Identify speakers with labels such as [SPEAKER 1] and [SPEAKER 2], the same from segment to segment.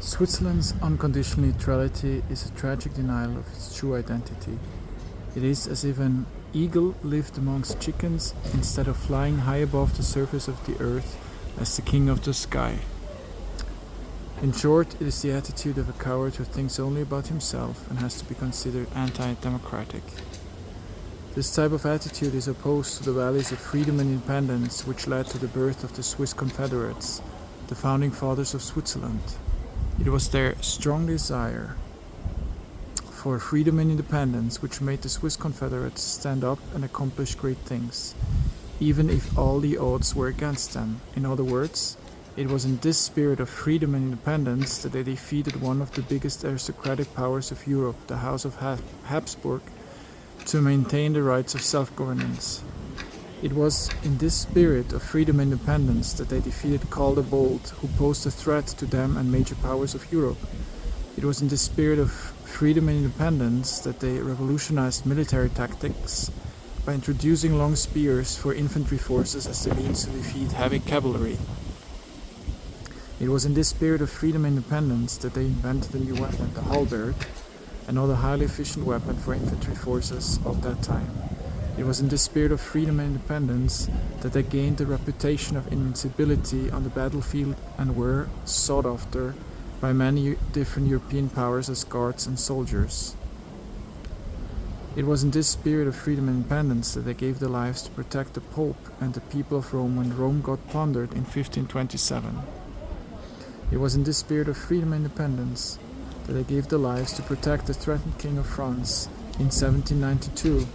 [SPEAKER 1] Switzerland's unconditional neutrality is a tragic denial of its true identity. It is as if an eagle lived amongst chickens instead of flying high above the surface of the earth as the king of the sky. In short, it is the attitude of a coward who thinks only about himself and has to be considered anti-democratic. This type of attitude is opposed to the values of freedom and independence which led to the birth of the Swiss Confederates, the founding fathers of Switzerland. It was their strong desire for freedom and independence which made the Swiss Confederates stand up and accomplish great things, even if all the odds were against them. In other words, it was in this spirit of freedom and independence that they defeated one of the biggest aristocratic powers of Europe, the House of Habsburg, to maintain the rights of self-governance. It was in this spirit of freedom and independence that they defeated Karl the Bold, who posed a threat to them and major powers of Europe. It was in this spirit of freedom and independence that they revolutionized military tactics by introducing long spears for infantry forces as the means to defeat heavy cavalry. It was in this spirit of freedom and independence that they invented a new weapon, the halberd, another highly efficient weapon for infantry forces of that time. It was in this spirit of freedom and independence that they gained the reputation of invincibility on the battlefield and were sought after by many different European powers as guards and soldiers. It was in this spirit of freedom and independence that they gave their lives to protect the Pope and the people of Rome when Rome got plundered in 1527. It was in this spirit of freedom and independence that they gave their lives to protect the threatened King of France in 1792,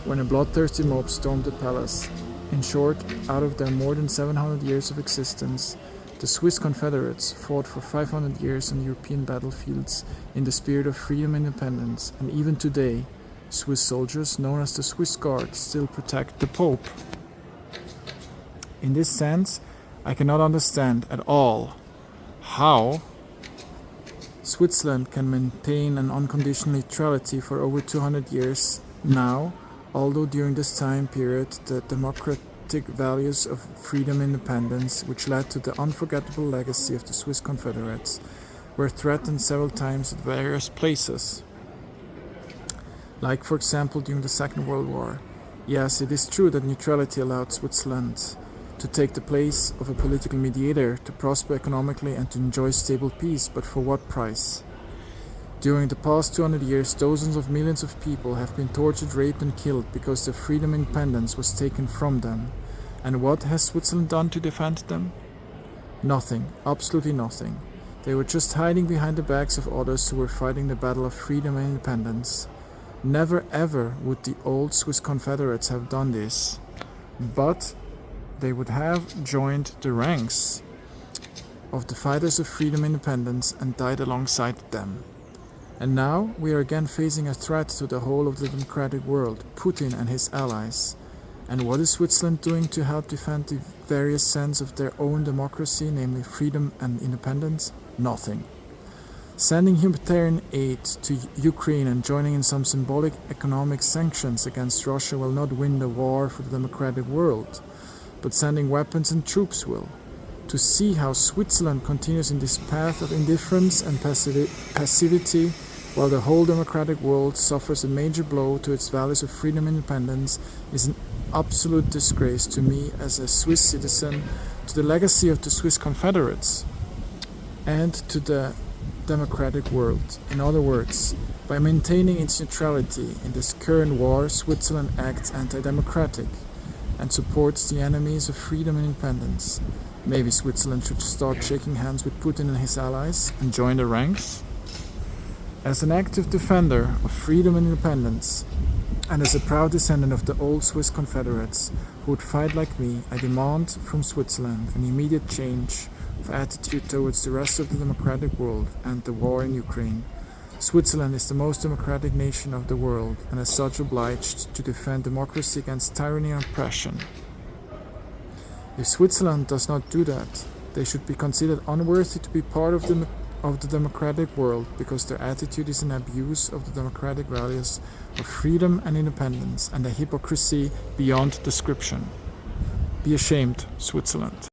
[SPEAKER 1] when a bloodthirsty mob stormed the palace. In short, out of their more than 700 years of existence, the Swiss Confederates fought for 500 years on European battlefields in the spirit of freedom and independence, and even today, Swiss soldiers, known as the Swiss Guard, still protect the Pope. In this sense, I cannot understand at all how Switzerland can maintain an unconditional neutrality for over 200 years now, although during this time period the democratic values of freedom and independence, which led to the unforgettable legacy of the Swiss Confederates, were threatened several times at various places. Like, for example, during the Second World War. Yes, it is true that neutrality allowed Switzerland to take the place of a political mediator, to prosper economically and to enjoy stable peace, but for what price? During the past 200 years, dozens of millions of people have been tortured, raped and killed because their freedom and independence was taken from them. And what has Switzerland done to defend them? Nothing, absolutely nothing. They were just hiding behind the backs of others who were fighting the battle of freedom and independence. Never ever would the old Swiss Confederates have done this, but they would have joined the ranks of the fighters of freedom and independence and died alongside them. And now we are again facing a threat to the whole of the democratic world, Putin and his allies. And what is Switzerland doing to help defend the various sense of their own democracy, namely freedom and independence? Nothing. Sending humanitarian aid to Ukraine and joining in some symbolic economic sanctions against Russia will not win the war for the democratic world, but sending weapons and troops will. To see how Switzerland continues in this path of indifference and passivity while the whole democratic world suffers a major blow to its values of freedom and independence is an absolute disgrace to me as a Swiss citizen, to the legacy of the Swiss Confederates, and to the democratic world. In other words, by maintaining its neutrality in this current war, Switzerland acts anti-democratic and supports the enemies of freedom and independence. Maybe Switzerland should start shaking hands with Putin and his allies and join the ranks? As an active defender of freedom and independence, and as a proud descendant of the old Swiss Confederates who would fight like me, I demand from Switzerland an immediate change of attitude towards the rest of the democratic world and the war in Ukraine. Switzerland is the most democratic nation of the world and as such obliged to defend democracy against tyranny and oppression. If Switzerland does not do that, they should be considered unworthy to be part of the democratic world because their attitude is an abuse of the democratic values of freedom and independence and a hypocrisy beyond description. Be ashamed, Switzerland.